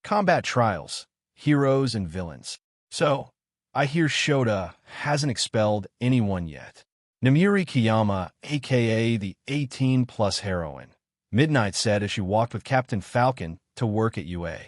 Combat Trials, Heroes and Villains. So, I hear Shota hasn't expelled anyone yet. Namiri Kiyama, aka the 18-plus heroine, Midnight said as she walked with Captain Falcon to work at UA.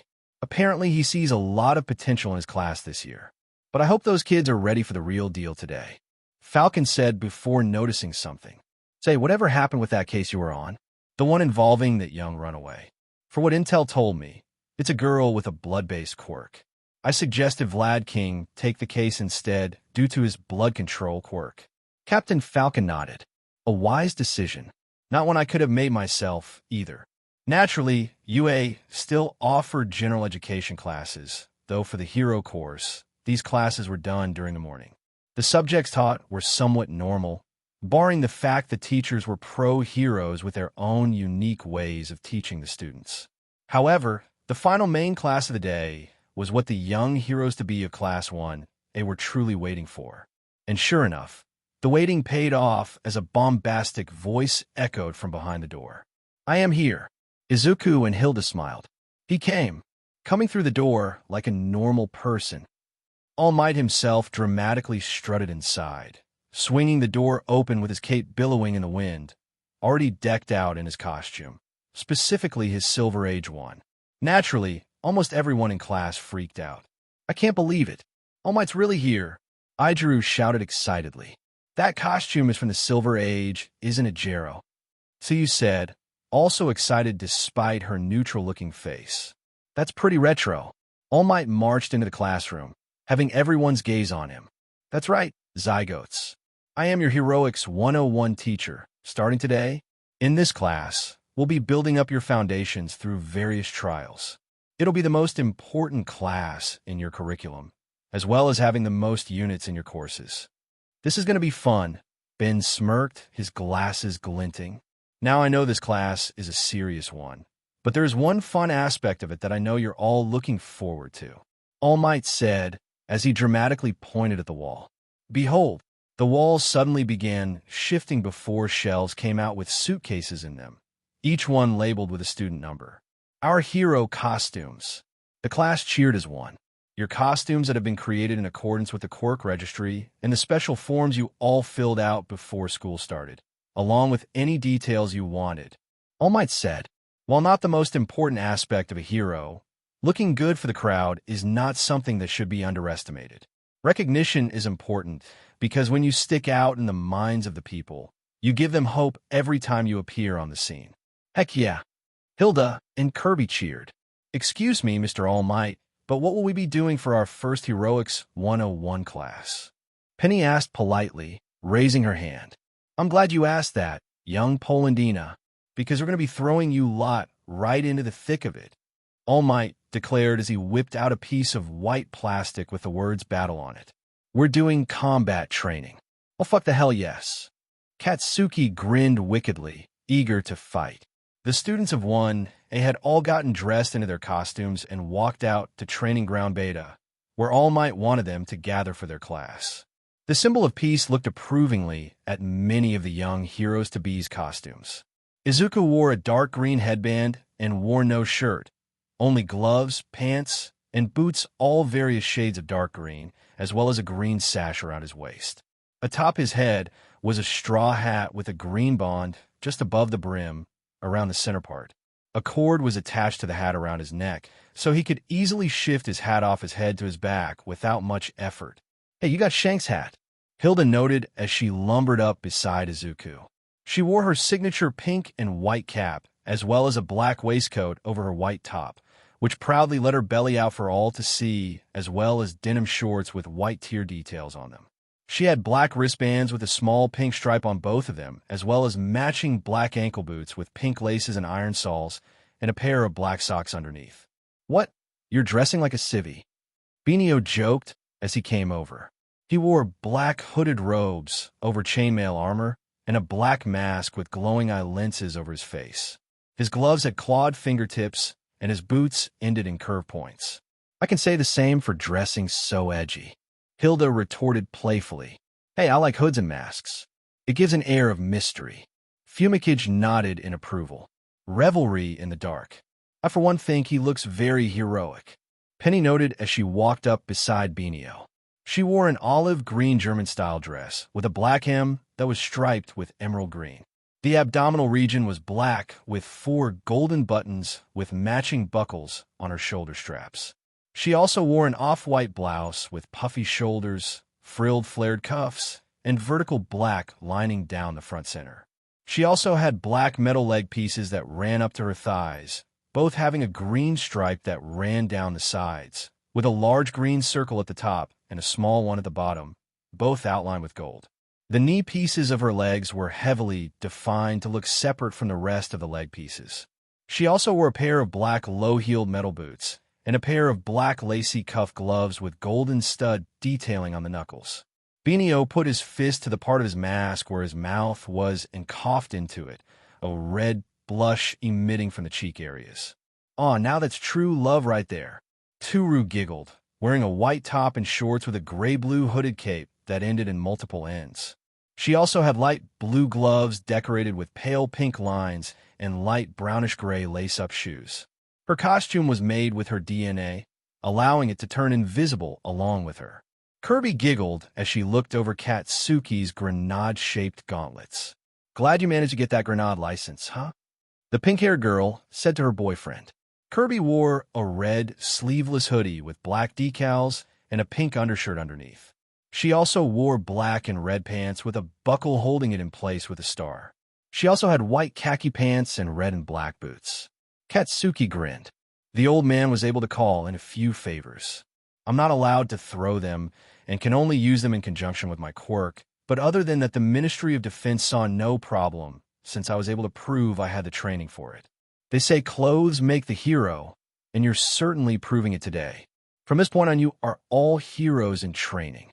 Apparently, he sees a lot of potential in his class this year. But I hope those kids are ready for the real deal today. Falcon said before noticing something. Say, whatever happened with that case you were on? The one involving that young runaway. For what Intel told me, it's a girl with a blood-based quirk. I suggested Vlad King take the case instead due to his blood control quirk. Captain Falcon nodded. A wise decision. Not one I could have made myself, either. Naturally, UA still offered general education classes, though for the hero course, these classes were done during the morning. The subjects taught were somewhat normal, barring the fact that teachers were pro-heroes with their own unique ways of teaching the students. However, the final main class of the day was what the young heroes-to-be of Class 1 they were truly waiting for. And sure enough, the waiting paid off as a bombastic voice echoed from behind the door. I am here. Izuku and Hilda smiled. He came, coming through the door like a normal person. All Might himself dramatically strutted inside, swinging the door open with his cape billowing in the wind, already decked out in his costume, specifically his Silver Age one. Naturally, almost everyone in class freaked out. I can't believe it. All Might's really here. Ijiru shouted excitedly. That costume is from the Silver Age, isn't it, Jero? Tsuyu said, also excited despite her neutral-looking face. That's pretty retro. All Might marched into the classroom, having everyone's gaze on him. That's right, Zygotes. I am your Heroics 101 teacher. Starting today, in this class, we'll be building up your foundations through various trials. It'll be the most important class in your curriculum, as well as having the most units in your courses. This is going to be fun. Ben smirked, his glasses glinting. Now I know this class is a serious one, but there's one fun aspect of it that I know you're all looking forward to. All Might said, as he dramatically pointed at the wall. Behold, the walls suddenly began shifting before shelves came out with suitcases in them, each one labeled with a student number. Our hero costumes. The class cheered as one. Your costumes that have been created in accordance with the quirk registry and the special forms you all filled out before school started, along with any details you wanted. All Might said, while not the most important aspect of a hero, looking good for the crowd is not something that should be underestimated. Recognition is important because when you stick out in the minds of the people, you give them hope every time you appear on the scene. Heck yeah. Hilda and Kirby cheered. Excuse me, Mr. All Might, but what will we be doing for our first Heroics 101 class? Penny asked politely, raising her hand. I'm glad you asked that, young Polandina, because we're going to be throwing you lot right into the thick of it. All Might declared as he whipped out a piece of white plastic with the words battle on it. We're doing combat training. Oh, fuck the hell yes. Katsuki grinned wickedly, eager to fight. The students of 1A had all gotten dressed into their costumes and walked out to Training Ground Beta, where All Might wanted them to gather for their class. The symbol of peace looked approvingly at many of the young heroes-to-be's costumes. Izuku wore a dark green headband and wore no shirt, only gloves, pants, and boots, all various shades of dark green, as well as a green sash around his waist. Atop his head was a straw hat with a green band just above the brim, around the center part. A cord was attached to the hat around his neck, so he could easily shift his hat off his head to his back without much effort. Hey, you got Shank's hat, Hilda noted as she lumbered up beside Izuku. She wore her signature pink and white cap, as well as a black waistcoat over her white top, which proudly let her belly out for all to see, as well as denim shorts with white tear details on them. She had black wristbands with a small pink stripe on both of them, as well as matching black ankle boots with pink laces and iron soles, and a pair of black socks underneath. What? You're dressing like a civvy. Benio joked as he came over. He wore black hooded robes over chainmail armor and a black mask with glowing eye lenses over his face. His gloves had clawed fingertips, and his boots ended in curve points. I can say the same for dressing so edgy. Hilda retorted playfully. Hey, I like hoods and masks. It gives an air of mystery. Fumikage nodded in approval. Revelry in the dark. I for one think he looks very heroic, Penny noted as she walked up beside Benio. She wore an olive-green German-style dress with a black hem that was striped with emerald green. The abdominal region was black with 4 golden buttons with matching buckles on her shoulder straps. She also wore an off-white blouse with puffy shoulders, frilled flared cuffs, and vertical black lining down the front center. She also had black metal leg pieces that ran up to her thighs, both having a green stripe that ran down the sides, with a large green circle at the top and a small one at the bottom, both outlined with gold. The knee pieces of her legs were heavily defined to look separate from the rest of the leg pieces. She also wore a pair of black low-heeled metal boots and a pair of black lacy cuff gloves with golden stud detailing on the knuckles. Benio put his fist to the part of his mask where his mouth was and coughed into it, a red blush emitting from the cheek areas. "Aw, now that's true love right there." Turu giggled, wearing a white top and shorts with a gray-blue hooded cape that ended in multiple ends. She also had light blue gloves decorated with pale pink lines and light brownish-gray lace-up shoes. Her costume was made with her DNA, allowing it to turn invisible along with her. Kirby giggled as she looked over Katsuki's grenade-shaped gauntlets. "Glad you managed to get that grenade license, huh?" The pink-haired girl said to her boyfriend. Kirby wore a red, sleeveless hoodie with black decals and a pink undershirt underneath. She also wore black and red pants with a buckle holding it in place with a star. She also had white khaki pants and red and black boots. Katsuki grinned. The old man was able to call in a few favors. "I'm not allowed to throw them and can only use them in conjunction with my quirk, but other than that the Ministry of Defense saw no problem since I was able to prove I had the training for it. They say clothes make the hero, and you're certainly proving it today. From this point on, you are all heroes in training."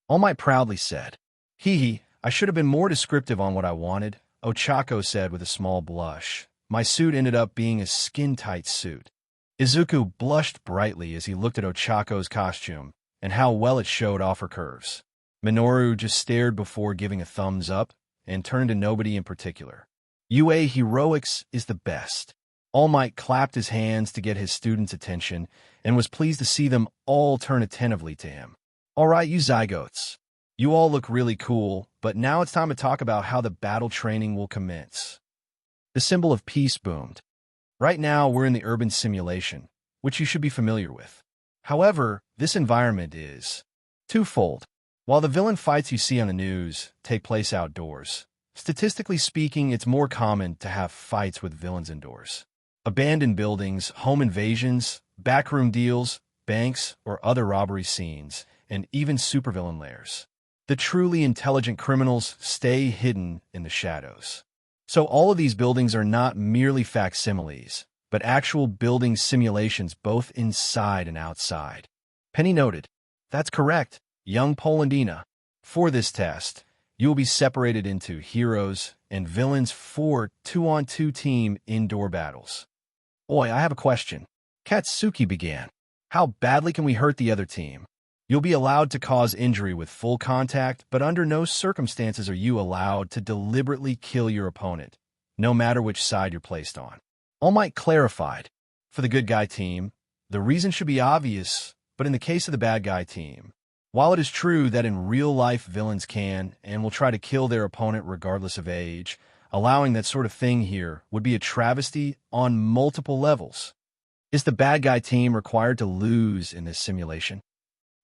All Might proudly said. "Hee, I should have been more descriptive on what I wanted," Ochako said with a small blush. "My suit ended up being a skin-tight suit." Izuku blushed brightly as he looked at Ochako's costume and how well it showed off her curves. Minoru just stared before giving a thumbs up and turned to nobody in particular. "UA Heroics is the best." All Might clapped his hands to get his students' attention and was pleased to see them all turn attentively to him. "All right, you Zygotes. You all look really cool, but now it's time to talk about how the battle training will commence." The symbol of peace boomed. Right now, we're in the urban simulation, which you should be familiar with. However, this environment is twofold. While the villain fights you see on the news take place outdoors, statistically speaking, it's more common to have fights with villains indoors. Abandoned buildings, home invasions, backroom deals, banks, or other robbery scenes, and even supervillain lairs. The truly intelligent criminals stay hidden in the shadows. So all of these buildings are not merely facsimiles, but actual building simulations both inside and outside. Penny noted, "That's correct, young Polandina. For this test, you will be separated into heroes and villains for 2-on-2 team indoor battles." "Oi, I have a question." Katsuki began. "How badly can we hurt the other team?" "You'll be allowed to cause injury with full contact, but under no circumstances are you allowed to deliberately kill your opponent, no matter which side you're placed on." All Might clarified. For the good guy team, the reason should be obvious, but in the case of the bad guy team, while it is true that in real life villains can and will try to kill their opponent regardless of age, allowing that sort of thing here would be a travesty on multiple levels. Is the bad guy team required to lose in this simulation?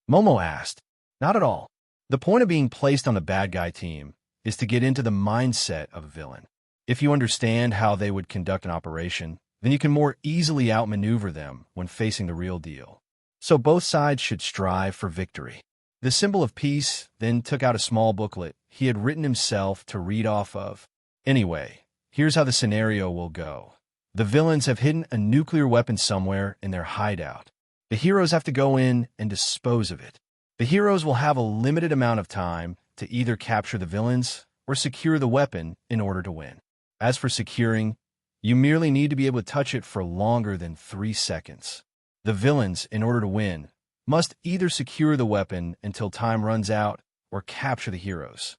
Momo asked. Not at all. The point of being placed on the bad guy team is to get into the mindset of a villain. If you understand how they would conduct an operation, then you can more easily outmaneuver them when facing the real deal. So both sides should strive for victory. The symbol of peace then took out a small booklet he had written himself to read off of. Anyway, here's how the scenario will go. The villains have hidden a nuclear weapon somewhere in their hideout. The heroes have to go in and dispose of it. The heroes will have a limited amount of time to either capture the villains or secure the weapon in order to win. As for securing, you merely need to be able to touch it for longer than 3 seconds. The villains, in order to win, must either secure the weapon until time runs out or capture the heroes.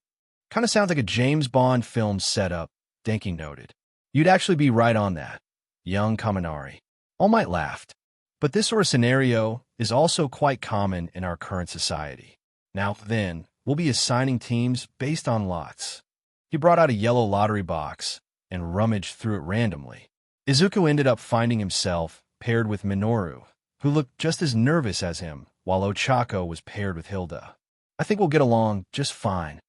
Kind of sounds like a James Bond film setup, Denki noted. You'd actually be right on that, young Kaminari. All Might laughed. But this sort of scenario is also quite common in our current society. Now then, we'll be assigning teams based on lots. He brought out a yellow lottery box and rummaged through it randomly. Izuku ended up finding himself paired with Minoru, who looked just as nervous as him, while Ochako was paired with Hilda. I think we'll get along just fine.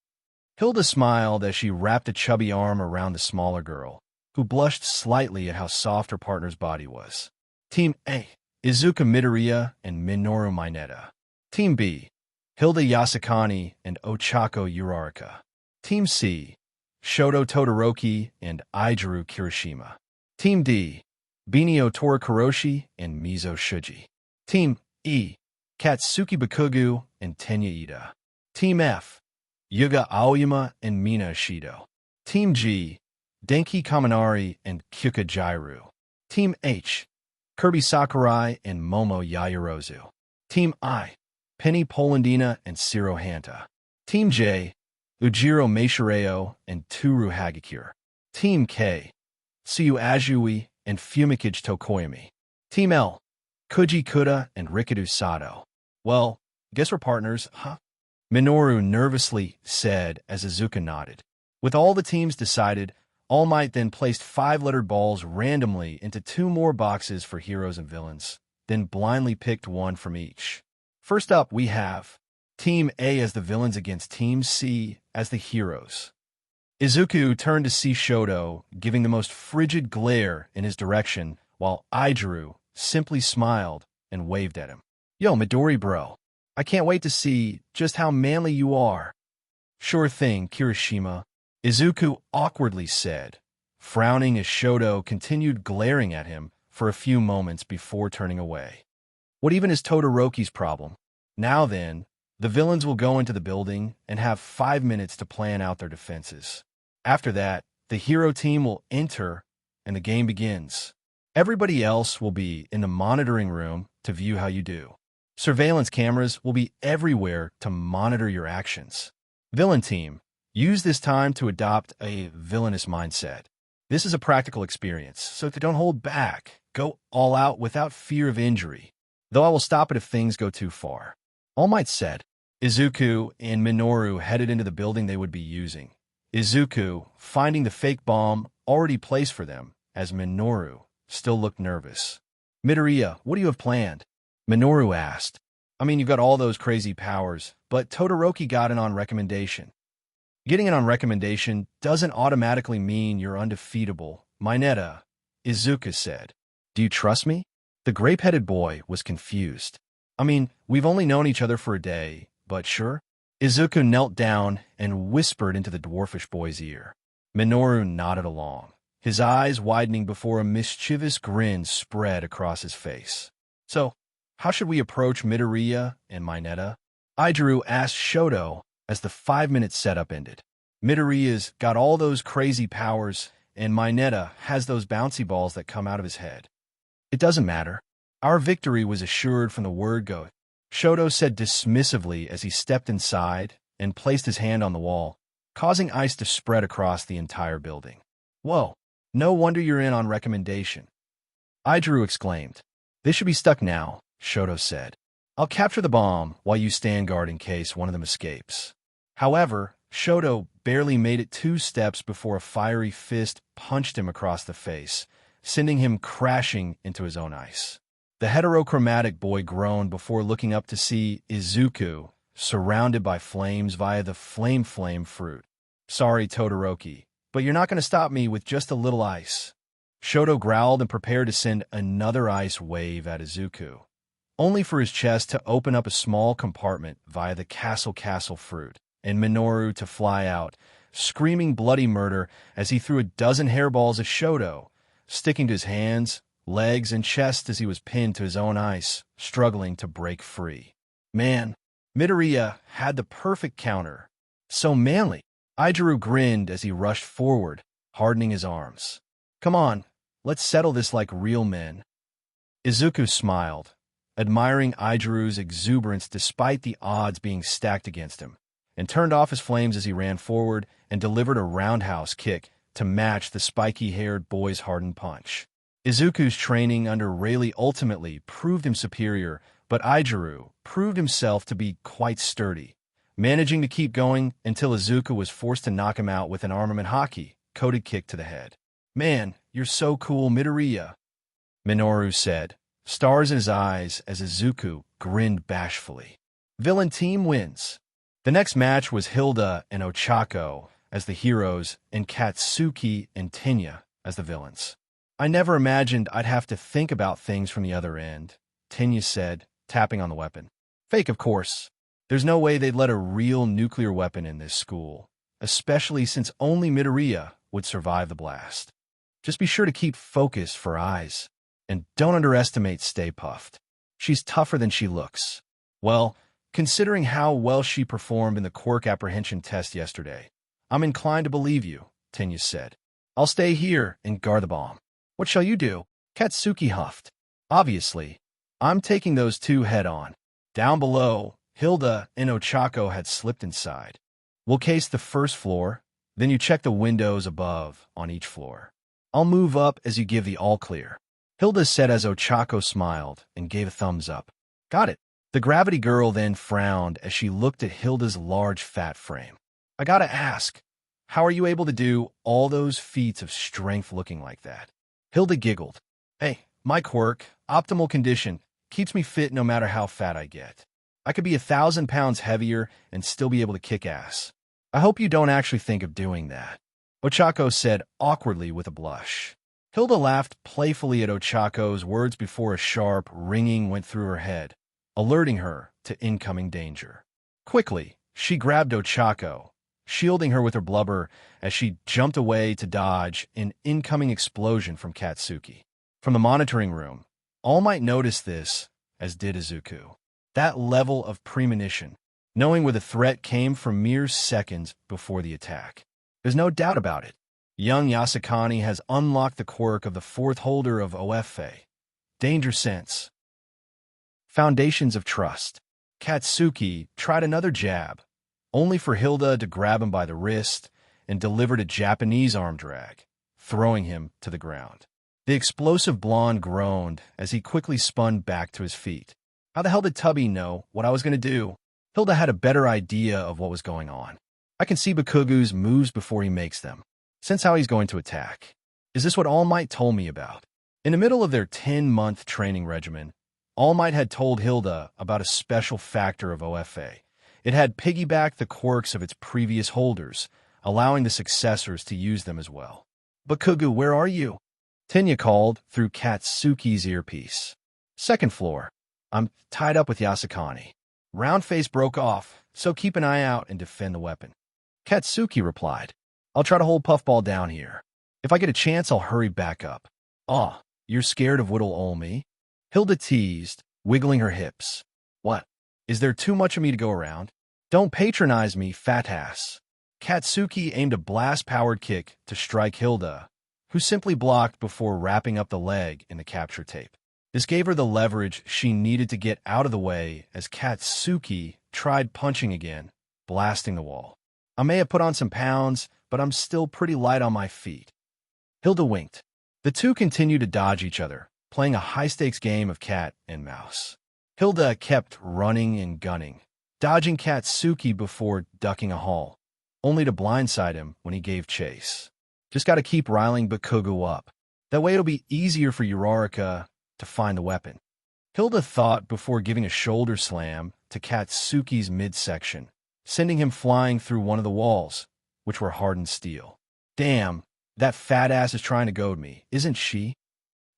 Hilda smiled as she wrapped a chubby arm around the smaller girl, who blushed slightly at how soft her partner's body was. Team A, Izuku Midoriya and Minoru Mineta. Team B, Hilda Yasukani and Ochako Uraraka. Team C, Shoto Todoroki and Aijuru Kirishima. Team D, Binio Torikuroshi and Mizo Shuji. Team E, Katsuki Bakugu and Tenya Ida. Team F, Yuga Aoyama and Mina Ishido. Team G, Denki Kaminari and Kyuka Jairu. Team H, Kirby Sakurai and Momo Yayorozu. Team I, Penny Polandina and Shiro Hanta. Team J, Ujiro Meishireo and Toru Hagakure. Team K, Tsuyu Ajui and Fumikage Tokoyami. Team L, Koji Kuda and Rikadu Sato. Well, guess we're partners, huh? Minoru nervously said as Izuku nodded. With all the teams decided, All Might then placed 5-lettered balls randomly into 2 more boxes for heroes and villains, then blindly picked one from each. First up, we have Team A as the villains against Team C as the heroes. Izuku turned to see Shoto, giving the most frigid glare in his direction, while Aijuru simply smiled and waved at him. Yo, Midori bro, I can't wait to see just how manly you are. Sure thing, Kirishima, Izuku awkwardly said, frowning as Shoto continued glaring at him for a few moments before turning away. What even is Todoroki's problem? Now then, the villains will go into the building and have 5 minutes to plan out their defenses. After that, the hero team will enter and the game begins. Everybody else will be in the monitoring room to view how you do. Surveillance cameras will be everywhere to monitor your actions. Villain team, use this time to adopt a villainous mindset. This is a practical experience, so don't hold back. Go all out without fear of injury, though I will stop it if things go too far. All Might said. Izuku and Minoru headed into the building they would be using. Izuku, finding the fake bomb already placed for them, as Minoru still looked nervous. Midoriya, what do you have planned? Minoru asked. I mean, you've got all those crazy powers, but Todoroki got in on recommendation. Getting in on recommendation doesn't automatically mean you're undefeatable, Mineta, Izuku said. Do you trust me? The grape-headed boy was confused. I mean, we've only known each other for a day, but sure? Izuku knelt down and whispered into the dwarfish boy's ear. Minoru nodded along, his eyes widening before a mischievous grin spread across his face. So, how should we approach Midoriya and Mineta? Aijuru asked Shoto as the 5-minute setup ended. Midoriya's got all those crazy powers, and Mineta has those bouncy balls that come out of his head. It doesn't matter. Our victory was assured from the word go, Shoto said dismissively as he stepped inside and placed his hand on the wall, causing ice to spread across the entire building. Whoa, no wonder you're in on recommendation. Aijuru exclaimed. This should be stuck now, Shoto said. I'll capture the bomb while you stand guard in case one of them escapes. However, Shoto barely made it 2 steps before a fiery fist punched him across the face, sending him crashing into his own ice. The heterochromatic boy groaned before looking up to see Izuku surrounded by flames via the flame fruit. Sorry, Todoroki, but you're not going to stop me with just a little ice. Shoto growled and prepared to send another ice wave at Izuku, only for his chest to open up a small compartment via the castle fruit, and Minoru to fly out, screaming bloody murder as he threw a dozen hairballs at Shoto, sticking to his hands, legs, and chest as he was pinned to his own ice, struggling to break free. Man, Midoriya had the perfect counter. So manly. Aijuru grinned as he rushed forward, hardening his arms. Come on, let's settle this like real men. Izuku smiled, admiring Aijuru's exuberance despite the odds being stacked against him, and turned off his flames as he ran forward and delivered a roundhouse kick to match the spiky-haired boy's hardened punch. Izuku's training under Rayleigh ultimately proved him superior, but Ijiru proved himself to be quite sturdy, managing to keep going until Izuku was forced to knock him out with an armament hockey-coated kick to the head. "Man, you're so cool, Midoriya," Minoru said, stars in his eyes as Izuku grinned bashfully. Villain team wins. The next match was Hilda and Ochako as the heroes and Katsuki and Tenya as the villains. "I never imagined I'd have to think about things from the other end," Tenya said, tapping on the weapon. "Fake, of course. There's no way they'd let a real nuclear weapon in this school, especially since only Midoriya would survive the blast. Just be sure to keep focus for eyes, and don't underestimate Stay Puffed. She's tougher than she looks." "Well, considering how well she performed in the quirk apprehension test yesterday, I'm inclined to believe you," Tenya said. "I'll stay here and guard the bomb." "What shall you do?" Katsuki huffed. "Obviously, I'm taking those two head-on." Down below, Hilda and Ochako had slipped inside. "We'll case the first floor, then you check the windows above on each floor. I'll move up as you give the all-clear," Hilda said as Ochako smiled and gave a thumbs up. "Got it." The gravity girl then frowned as she looked at Hilda's large fat frame. "I gotta ask, how are you able to do all those feats of strength looking like that?" Hilda giggled. "Hey, my quirk, optimal condition, keeps me fit no matter how fat I get. I could be 1,000 pounds heavier and still be able to kick ass. I hope you don't actually think of doing that," Ochako said awkwardly with a blush. Hilda laughed playfully at Ochako's words before a sharp ringing went through her head, alerting her to incoming danger. Quickly, she grabbed Ochako, shielding her with her blubber as she jumped away to dodge an incoming explosion from Katsuki. From the monitoring room, All Might noticed this, as did Izuku. That level of premonition, knowing where the threat came from mere seconds before the attack. There's no doubt about it. Young Yasukani has unlocked the quirk of the fourth holder of OFA. Danger Sense. Foundations of Trust. Katsuki tried another jab, only for Hilda to grab him by the wrist and delivered a Japanese arm drag, throwing him to the ground. The explosive blonde groaned as he quickly spun back to his feet. "How the hell did Tubby know what I was going to do?" Hilda had a better idea of what was going on. "I can see Bakugu's moves before he makes them. Sense how he's going to attack. Is this what All Might told me about?" In the middle of their 10-month training regimen, All Might had told Hilda about a special factor of OFA. It had piggybacked the quirks of its previous holders, allowing the successors to use them as well. "Bakugu, where are you?" Tenya called through Katsuki's earpiece. "Second floor. I'm tied up with Yasukani. Round face broke off, so keep an eye out and defend the weapon." Katsuki replied. "I'll try to hold Puffball down here. If I get a chance, I'll hurry back up." "Aw, you're scared of little ol' me?" Hilda teased, wiggling her hips. "What? Is there too much of me to go around?" "Don't patronize me, fat ass." Katsuki aimed a blast-powered kick to strike Hilda, who simply blocked before wrapping up the leg in the capture tape. This gave her the leverage she needed to get out of the way as Katsuki tried punching again, blasting the wall. "I may have put on some pounds, but I'm still pretty light on my feet." Hilda winked. The two continued to dodge each other, playing a high-stakes game of cat and mouse. Hilda kept running and gunning, dodging Katsuki before ducking a haul, only to blindside him when he gave chase. "Just gotta keep riling Bakugu up. That way it'll be easier for Uraraka to find the weapon." Hilda thought before giving a shoulder slam to Katsuki's midsection, sending him flying through one of the walls, which were hardened steel. "Damn, that fat ass is trying to goad me, isn't she?"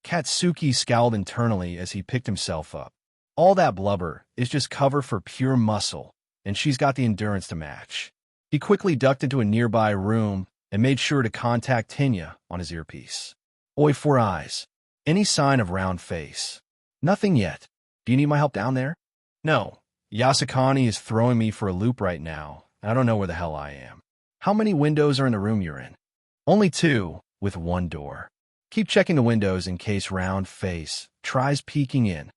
Katsuki scowled internally as he picked himself up. All that blubber is just cover for pure muscle, and she's got the endurance to match. He quickly ducked into a nearby room and made sure to contact Tenya on his earpiece. "Oi, Four Eyes. Any sign of Round Face?" "Nothing yet. Do you need my help down there?" "No. Yasukani is throwing me for a loop right now, and I don't know where the hell I am." "How many windows are in the room you're in?" "Only 2, with 1 door. Keep checking the windows in case Round Face tries peeking in."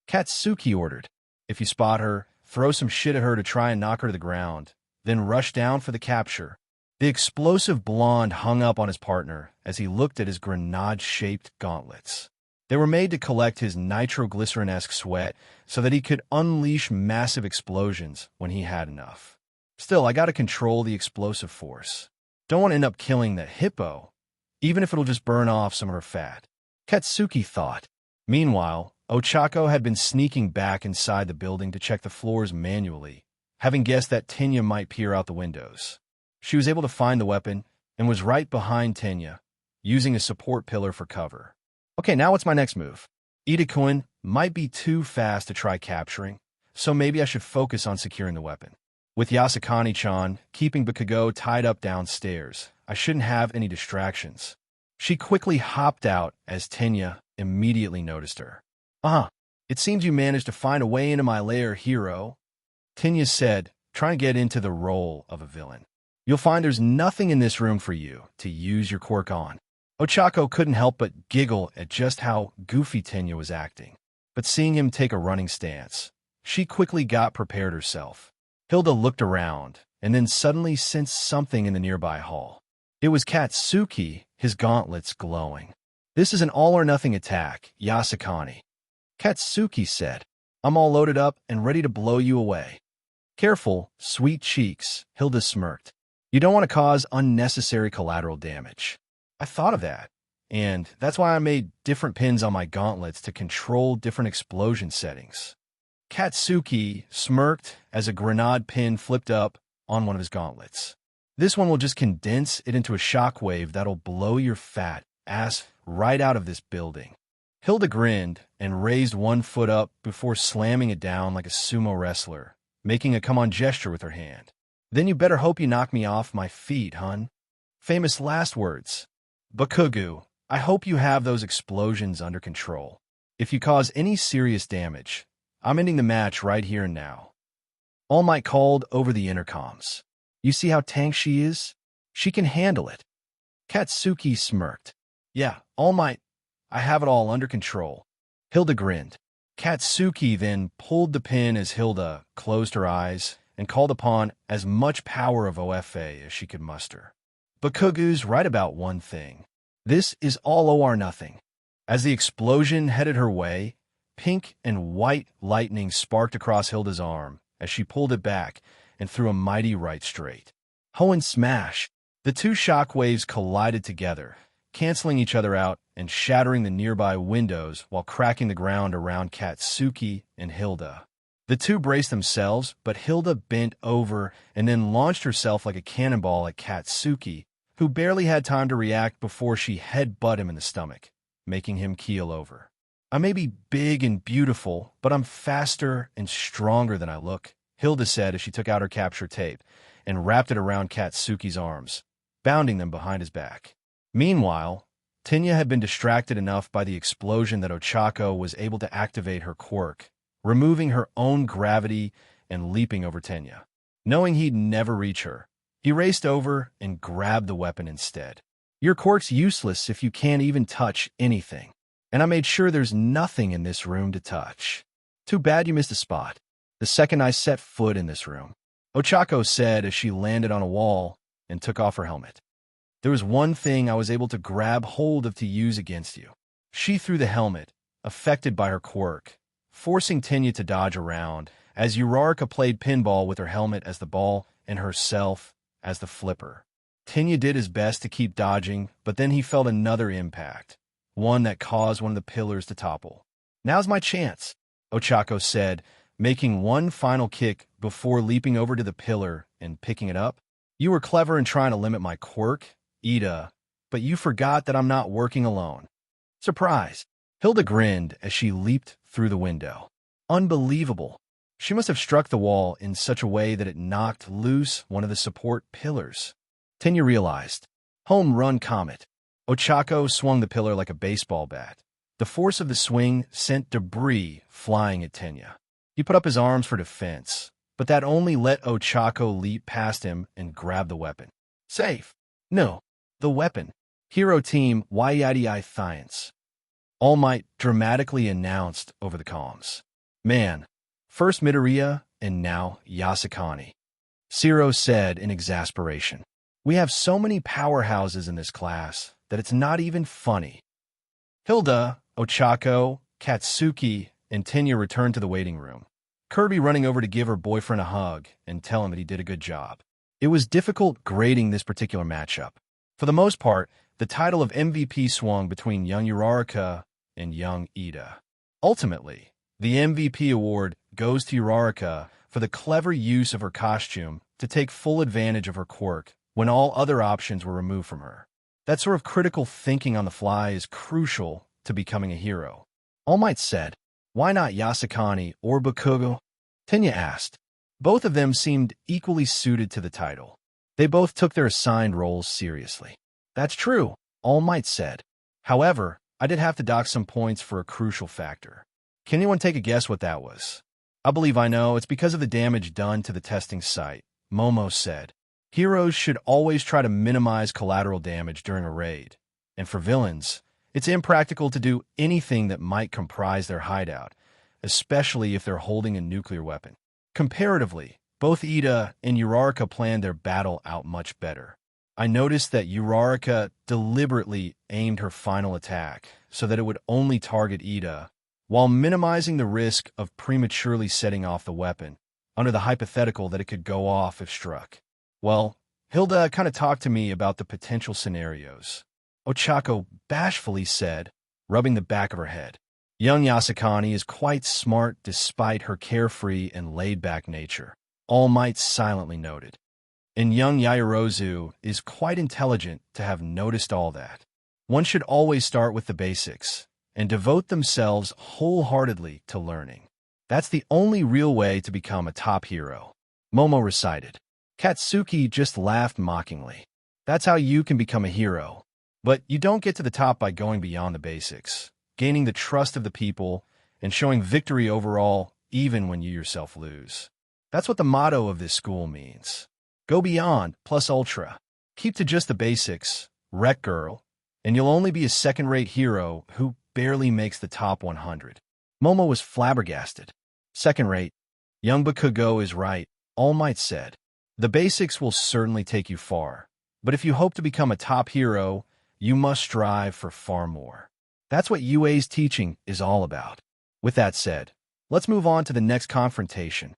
Katsuki ordered. "If you spot her, throw some shit at her to try and knock her to the ground, then rush down for the capture. The explosive blonde hung up on his partner as he looked at his grenade-shaped gauntlets. They were made to collect his nitroglycerin-esque sweat so that he could unleash massive explosions when he had enough. Still, I gotta control the explosive force. Don't want to end up killing the hippo, even if it'll just burn off some of her fat. Katsuki thought. Meanwhile, Ochako had been sneaking back inside the building to check the floors manually, having guessed that Tenya might peer out the windows. She was able to find the weapon and was right behind Tenya, using a support pillar for cover. Okay, now what's my next move? Ida-kun might be too fast to try capturing, so maybe I should focus on securing the weapon. With Yasakani-chan keeping Bakugo tied up downstairs, I shouldn't have any distractions. She quickly hopped out as Tenya immediately noticed her. It seems you managed to find a way into my lair, hero, Tenya said, trying to get into the role of a villain. You'll find there's nothing in this room for you to use your quirk on. Ochako couldn't help but giggle at just how goofy Tenya was acting. But seeing him take a running stance, she quickly got prepared herself. Hilda looked around and then suddenly sensed something in the nearby hall. It was Katsuki, his gauntlets glowing. This is an all-or-nothing attack, Yasakani. Katsuki said, I'm all loaded up and ready to blow you away. Careful, sweet cheeks, Hilda smirked. You don't want to cause unnecessary collateral damage. I thought of that, and that's why I made different pins on my gauntlets to control different explosion settings. Katsuki smirked as a grenade pin flipped up on one of his gauntlets. This one will just condense it into a shockwave that'll blow your fat ass right out of this building. Hilda grinned and raised one foot up before slamming it down like a sumo wrestler, making a come-on gesture with her hand. Then you better hope you knock me off my feet, hun. Famous last words. Bakugo, I hope you have those explosions under control. If you cause any serious damage, I'm ending the match right here and now. All Might called over the intercoms. You see how tank she is? She can handle it. Katsuki smirked. Yeah, All Might, I have it all under control. Hilda grinned. Katsuki then pulled the pin as Hilda closed her eyes and called upon as much power of OFA as she could muster. Bakugo's right about one thing. This is all or nothing. As the explosion headed her way, pink and white lightning sparked across Hilda's arm as she pulled it back and threw a mighty right straight. Hoenn smash! The two shock waves collided together, canceling each other out and shattering the nearby windows while cracking the ground around Katsuki and Hilda. The two braced themselves, but Hilda bent over and then launched herself like a cannonball at Katsuki, who barely had time to react before she head-butted him in the stomach, making him keel over. I may be big and beautiful, but I'm faster and stronger than I look, Hilda said as she took out her capture tape and wrapped it around Katsuki's arms, bounding them behind his back. Meanwhile, Tenya had been distracted enough by the explosion that Ochako was able to activate her quirk, removing her own gravity and leaping over Tenya. Knowing he'd never reach her, he raced over and grabbed the weapon instead. Your quirk's useless if you can't even touch anything, and I made sure there's nothing in this room to touch. Too bad you missed a spot the second I set foot in this room, Ochako said as she landed on a wall and took off her helmet. There was one thing I was able to grab hold of to use against you. She threw the helmet, affected by her quirk, forcing Tenya to dodge around, as Uraraka played pinball with her helmet as the ball and herself as the flipper. Tenya did his best to keep dodging, but then he felt another impact, one that caused one of the pillars to topple. Now's my chance, Ochako said, making one final kick before leaping over to the pillar and picking it up. You were clever in trying to limit my quirk, Ida, but you forgot that I'm not working alone. Surprise! Hilda grinned as she leaped through the window. Unbelievable. She must have struck the wall in such a way that it knocked loose one of the support pillars. Tenya realized. Home run comet. Ochako swung the pillar like a baseball bat. The force of the swing sent debris flying at Tenya. He put up his arms for defense, but that only let Ochako leap past him and grab the weapon. Safe. No, the weapon. Hero Team Yadi Science. All Might dramatically announced over the comms. Man, first Midoriya and now Yasakani. Zero said in exasperation. We have so many powerhouses in this class that it's not even funny. Hilda, Ochako, Katsuki, and Tenya returned to the waiting room. Kirby running over to give her boyfriend a hug and tell him that he did a good job. It was difficult grading this particular matchup. For the most part, the title of MVP swung between young Uraraka and young Ida. Ultimately, the MVP award goes to Uraraka for the clever use of her costume to take full advantage of her quirk when all other options were removed from her. That sort of critical thinking on the fly is crucial to becoming a hero. All Might said, "Why not Yasukani or Bakugo?" Tenya asked. Both of them seemed equally suited to the title. They both took their assigned roles seriously. "That's true," All Might said. "However, I did have to dock some points for a crucial factor. Can anyone take a guess what that was?" "I believe I know. It's because of the damage done to the testing site," Momo said. Heroes should always try to minimize collateral damage during a raid. And for villains, it's impractical to do anything that might comprise their hideout, especially if they're holding a nuclear weapon. Comparatively, both Ida and Uraraka planned their battle out much better. I noticed that Uraraka deliberately aimed her final attack so that it would only target Ida, while minimizing the risk of prematurely setting off the weapon, under the hypothetical that it could go off if struck. Well, Hilda kind of talked to me about the potential scenarios. Ochako bashfully said, rubbing the back of her head. Young Yasukani is quite smart despite her carefree and laid-back nature, All Might silently noted. And young Yaoyorozu is quite intelligent to have noticed all that. One should always start with the basics and devote themselves wholeheartedly to learning. That's the only real way to become a top hero, Momo recited. Katsuki just laughed mockingly. That's how you can become a hero. But you don't get to the top by going beyond the basics, gaining the trust of the people, and showing victory overall even when you yourself lose. That's what the motto of this school means. Go beyond, plus ultra. Keep to just the basics, wreck girl, and you'll only be a second-rate hero who barely makes the top 100. Momo was flabbergasted. Second-rate. Young Bakugo is right, All Might said. The basics will certainly take you far, but if you hope to become a top hero, you must strive for far more. That's what UA's teaching is all about. With that said, let's move on to the next confrontation.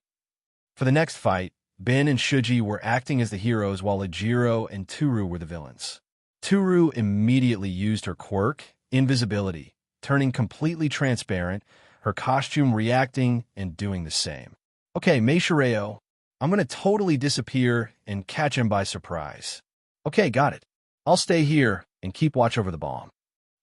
For the next fight, Ben and Shuji were acting as the heroes while Ujiro and Toru were the villains. Toru immediately used her quirk, invisibility, turning completely transparent, her costume reacting and doing the same. "Okay, Meishireo, I'm going to totally disappear and catch him by surprise." "Okay, got it. I'll stay here and keep watch over the bomb."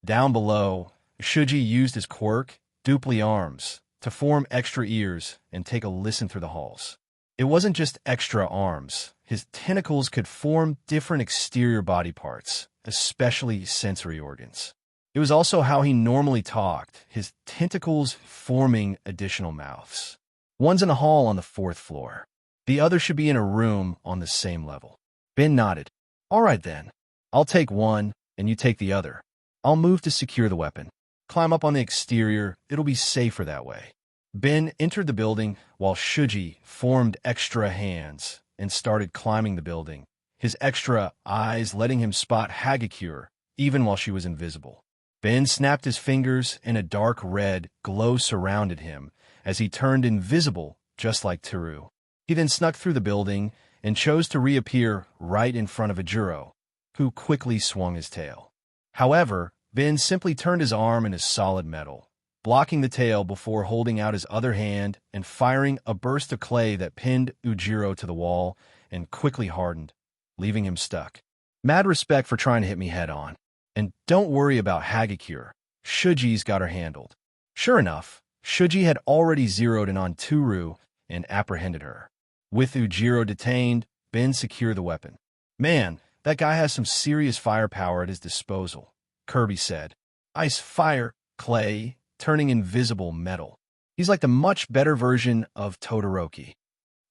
Down below, Shuji used his quirk, Dupli Arms, to form extra ears and take a listen through the halls. It wasn't just extra arms. His tentacles could form different exterior body parts, especially sensory organs. It was also how he normally talked, his tentacles forming additional mouths. One's in a hall on the 4th floor. The other should be in a room on the same level. Ben nodded. "All right then. I'll take one, and you take the other. I'll move to secure the weapon. Climb up on the exterior. It'll be safer that way." Ben entered the building while Shuji formed extra hands and started climbing the building, his extra eyes letting him spot Hagakure even while she was invisible. Ben snapped his fingers and a dark red glow surrounded him as he turned invisible just like Toru. He then snuck through the building and chose to reappear right in front of Ujiro, who quickly swung his tail. However, Ben simply turned his arm into solid metal, blocking the tail before holding out his other hand and firing a burst of clay that pinned Ujiro to the wall and quickly hardened, leaving him stuck. "Mad respect for trying to hit me head on. And don't worry about Hagakure. Shuji's got her handled." Sure enough, Shuji had already zeroed in on Toru and apprehended her. With Ujiro detained, Ben secured the weapon. "Man, that guy has some serious firepower at his disposal," Kirby said. "Ice, fire, clay, turning invisible metal. He's like the much better version of Todoroki."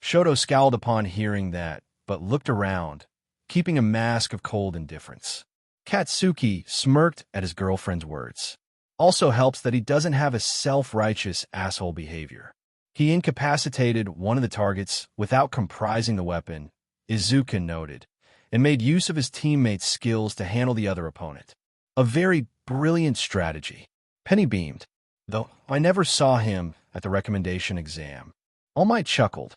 Shoto scowled upon hearing that, but looked around, keeping a mask of cold indifference. Katsuki smirked at his girlfriend's words. Also helps that he doesn't have a self-righteous asshole behavior. He incapacitated one of the targets without comprising the weapon, Izuka noted, and made use of his teammates' skills to handle the other opponent. A very brilliant strategy. Penny beamed, though I never saw him at the recommendation exam. All Might chuckled.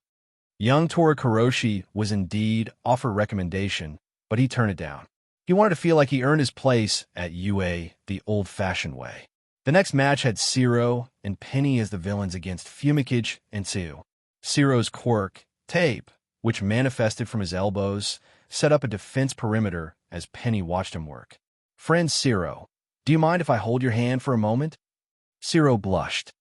Young Torikuroshi was indeed offered recommendation, but he turned it down. He wanted to feel like he earned his place at UA the old-fashioned way. The next match had Zero and Penny as the villains against Fumikage and Tsu. Zero's quirk, Tape, which manifested from his elbows, set up a defense perimeter as Penny watched him work. "Friend Zero, do you mind if I hold your hand for a moment?" Zero blushed.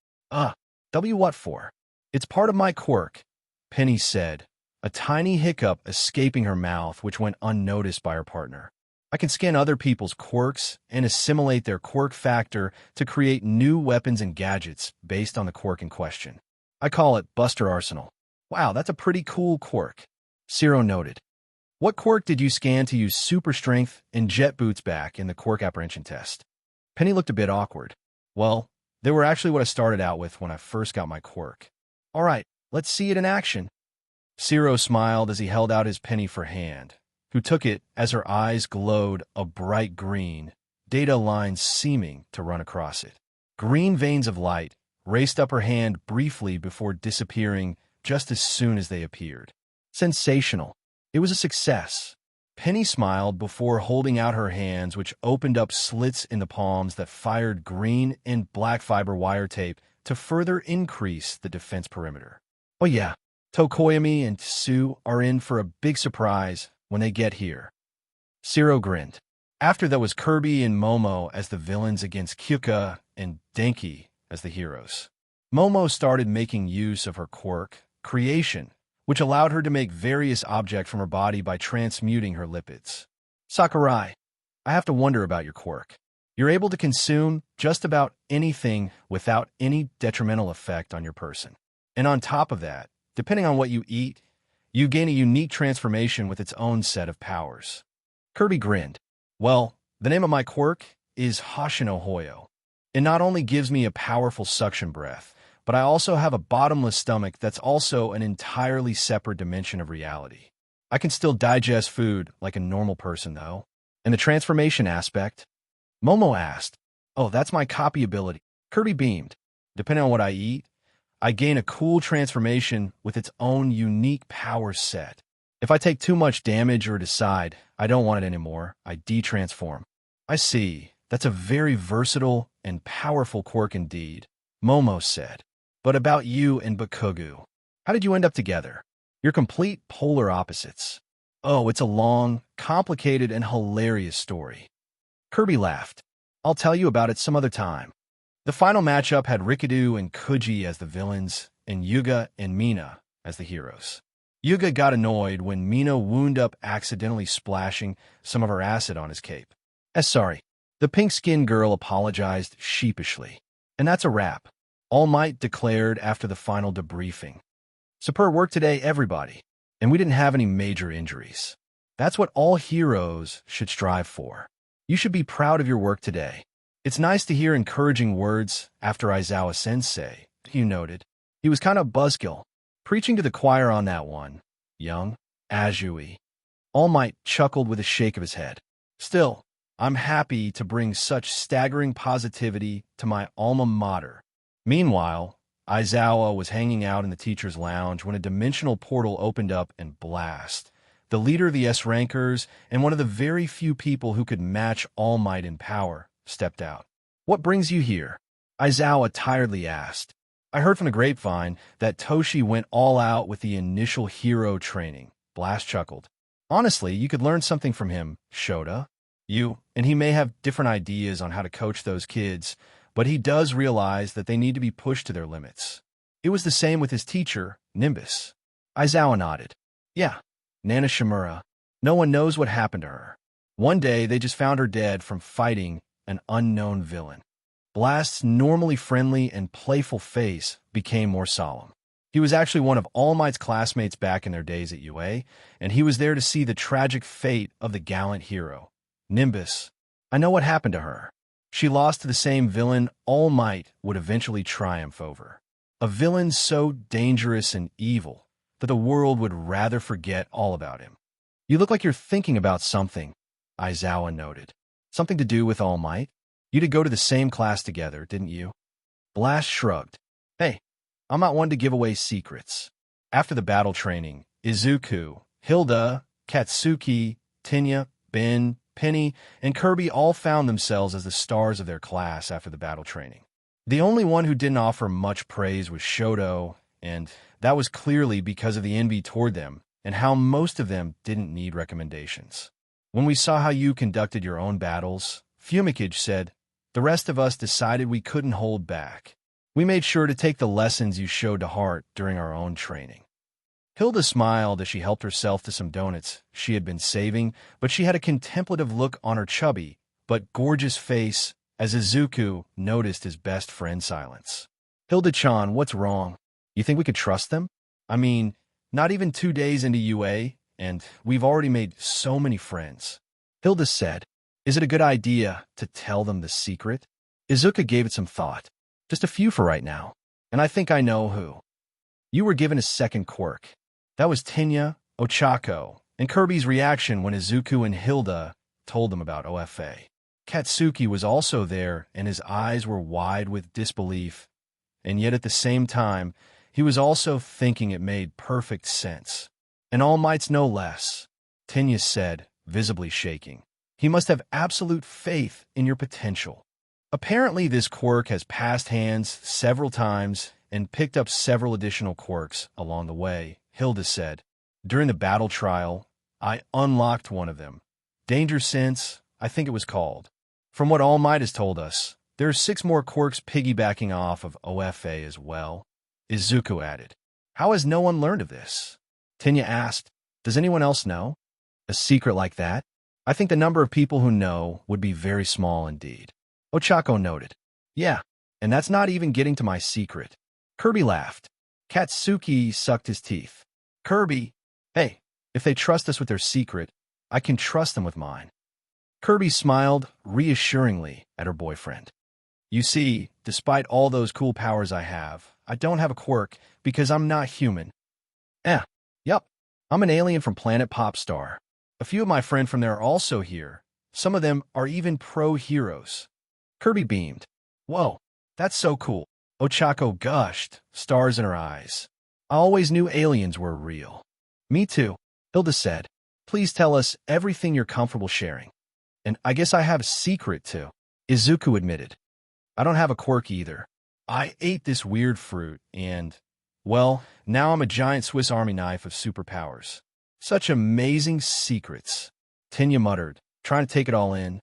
W what for? It's part of my quirk," Penny said, a tiny hiccup escaping her mouth which went unnoticed by her partner. "I can scan other people's quirks and assimilate their quirk factor to create new weapons and gadgets based on the quirk in question. I call it Buster Arsenal." "Wow, that's a pretty cool quirk," Zero noted. "What quirk did you scan to use super strength and jet boots back in the quirk apprehension test?" Penny looked a bit awkward. "Well, they were actually what I started out with when I first got my quirk." "All right, let's see it in action." Zero smiled as he held out his Penny for hand, who took it as her eyes glowed a bright green, data lines seeming to run across it. Green veins of light raced up her hand briefly before disappearing just as soon as they appeared. Sensational. It was a success. Penny smiled before holding out her hands, which opened up slits in the palms that fired green and black fiber wire tape to further increase the defense perimeter. "Oh yeah, Tokoyami and Tsu are in for a big surprise when they get here." Zero grinned. After that was Kirby and Momo as the villains against Kyuka and Denki as the heroes. Momo started making use of her quirk, Creation, which allowed her to make various objects from her body by transmuting her lipids. "Sakurai, I have to wonder about your quirk. You're able to consume just about anything without any detrimental effect on your person. And on top of that, depending on what you eat, you gain a unique transformation with its own set of powers." Kirby grinned. "Well, the name of my quirk is Hoshino Hoyo. It not only gives me a powerful suction breath, but I also have a bottomless stomach that's also an entirely separate dimension of reality. I can still digest food like a normal person, though." "And the transformation aspect?" Momo asked. "Oh, that's my copy ability." Kirby beamed. "Depending on what I eat, I gain a cool transformation with its own unique power set. If I take too much damage or decide I don't want it anymore, I de-transform." "I see. That's a very versatile and powerful quirk indeed," Momo said. "But about you and Bakugu, how did you end up together? You're complete polar opposites." "Oh, it's a long, complicated, and hilarious story." Kirby laughed. "I'll tell you about it some other time." The final matchup had Rikadu and Kuji as the villains, and Yuga and Mina as the heroes. Yuga got annoyed when Mina wound up accidentally splashing some of her acid on his cape. Sorry. The pink-skinned girl apologized sheepishly. "And that's a wrap," All Might declared after the final debriefing. "Superb work today, everybody. And we didn't have any major injuries. That's what all heroes should strive for. You should be proud of your work today. It's nice to hear encouraging words after Aizawa-sensei," he noted. He was kind of buzzkill, preaching to the choir on that one. Young, Azui. All Might chuckled with a shake of his head. "Still, I'm happy to bring such staggering positivity to my alma mater." Meanwhile, Aizawa was hanging out in the teacher's lounge when a dimensional portal opened up and blast. The leader of the S-Rankers and one of the very few people who could match All Might in power stepped out. "What brings you here?" Aizawa tiredly asked. "I heard from the grapevine that Toshi went all out with the initial hero training." Blast chuckled. "Honestly, you could learn something from him, Shota. And he may have different ideas on how to coach those kids, but he does realize that they need to be pushed to their limits. It was the same with his teacher, Nimbus." Aizawa nodded. "Yeah, Nana Shimura. No one knows what happened to her. One day, they just found her dead from fighting an unknown villain." Blast's normally friendly and playful face became more solemn. He was actually one of All Might's classmates back in their days at UA, and he was there to see the tragic fate of the gallant hero. "Nimbus, I know what happened to her. She lost to the same villain All Might would eventually triumph over. A villain so dangerous and evil that the world would rather forget all about him." You look like you're thinking about something, Aizawa noted. Something to do with All Might? You did go to the same class together, didn't you? Blast shrugged. Hey, I'm not one to give away secrets. After the battle training, Izuku, Hilda, Katsuki, Tenya, Ben, Penny, and Kirby all found themselves as the stars of their class after the battle training. The only one who didn't offer much praise was Shoto, and that was clearly because of the envy toward them and how most of them didn't need recommendations. When we saw how you conducted your own battles, Fumikage said, the rest of us decided we couldn't hold back. We made sure to take the lessons you showed to heart during our own training. Hilda smiled as she helped herself to some donuts she had been saving, but she had a contemplative look on her chubby but gorgeous face as Izuku noticed his best friend's silence. Hilda-chan, what's wrong? You think we could trust them? I mean, not even 2 days into UA, and we've already made so many friends. Hilda said, is it a good idea to tell them the secret? Izuku gave it some thought. Just a few for right now, and I think I know who. You were given a second quirk. That was Tenya, Ochako, and Kirby's reaction when Izuku and Hilda told them about OFA. Katsuki was also there, and his eyes were wide with disbelief, and yet at the same time, he was also thinking it made perfect sense. And All Might's no less, Tenya said, visibly shaking. He must have absolute faith in your potential. Apparently, this quirk has passed hands several times and picked up several additional quirks along the way, Hilda said. During the battle trial, I unlocked one of them. Danger Sense, I think it was called. From what All Might has told us, there are 6 more quirks piggybacking off of OFA as well, Izuku added. How has no one learned of this? Tenya asked, does anyone else know? A secret like that? I think the number of people who know would be very small indeed. Ochako noted. Yeah, and that's not even getting to my secret. Kirby laughed. Katsuki sucked his teeth. Kirby, hey, if they trust us with their secret, I can trust them with mine. Kirby smiled reassuringly at her boyfriend. You see, despite all those cool powers I don't have a quirk because I'm not human. Yup, I'm an alien from planet Popstar. A few of my friends from there are also here. Some of them are even pro-heroes. Kirby beamed. Whoa, that's so cool. Ochako gushed, stars in her eyes. I always knew aliens were real. Me too, Hilda said. Please tell us everything you're comfortable sharing. And I guess I have a secret too, Izuku admitted. I don't have a quirk either. I ate this weird fruit and, well, now I'm a giant Swiss Army knife of superpowers. Such amazing secrets, Tenya muttered, trying to take it all in.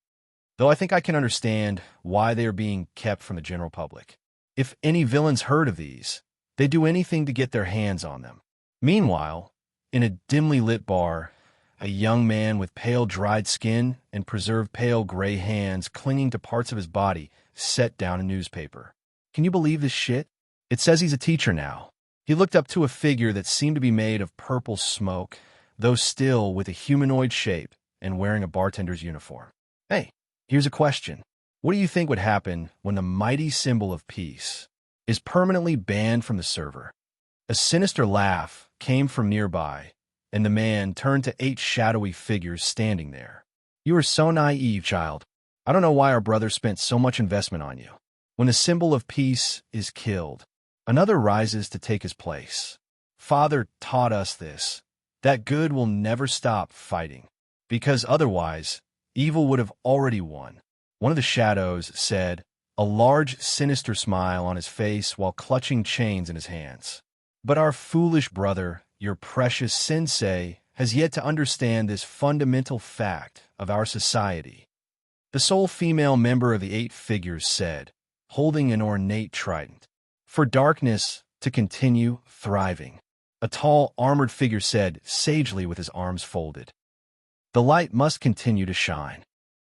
Though I think I can understand why they are being kept from the general public. If any villains heard of these, they'd do anything to get their hands on them. Meanwhile, in a dimly lit bar, a young man with pale dried skin and preserved pale gray hands clinging to parts of his body set down a newspaper. Can you believe this shit? It says he's a teacher now. He looked up to a figure that seemed to be made of purple smoke, though still with a humanoid shape and wearing a bartender's uniform. Hey, here's a question. What do you think would happen when the mighty symbol of peace is permanently banned from the server? A sinister laugh came from nearby, and the man turned to 8 shadowy figures standing there. You are so naive, child. I don't know why our brother spent so much investment on you. When the symbol of peace is killed, another rises to take his place. Father taught us this, that good will never stop fighting, because otherwise, evil would have already won. One of the shadows said, a large, sinister smile on his face while clutching chains in his hands. But our foolish brother, your precious sensei, has yet to understand this fundamental fact of our society. The sole female member of the 8 figures said, holding an ornate trident, for darkness to continue thriving. A tall, armored figure said, sagely with his arms folded, the light must continue to shine.